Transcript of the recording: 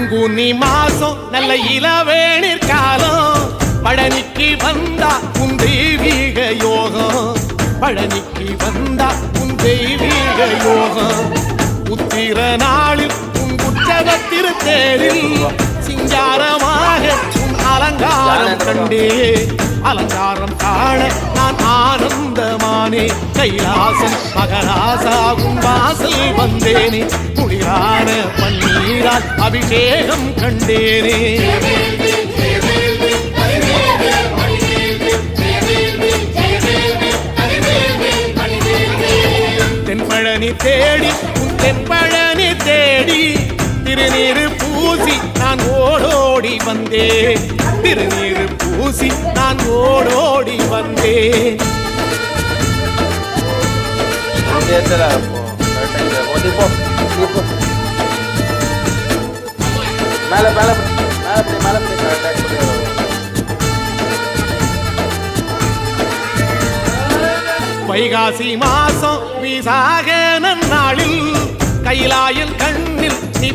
பங்குனி மாசம் நல்ல இளவேணிற் காலம் பழனிக்கு வந்தா உன் தெய்வீக யோகம் பழனிக்கு வந்தா உன் தெய்வீக யோகம் உத்திர நாளில் உன் உற்சவ திருத்தேரில் சிங்காரமாக உன் அலங்காரம் கண்டே அலங்காரம் காண நான் ஆனந்தமானே கைலாசம் மகராசாகும் வாசல் வந்தேனே குளிரான பன்னீரால் அபிஷேகம் கண்டேனே தென்பழனி தேடி உன் தென்பழனி தேடி திருநீரு பூசி நான் ஓடோடி வந்தேன் திருநீரு பூசி நான் ஓடோடி வந்தேன் வைகாசி மாசம் விசாக நன்னாளில் கைலாயன் கண்ணில் நீ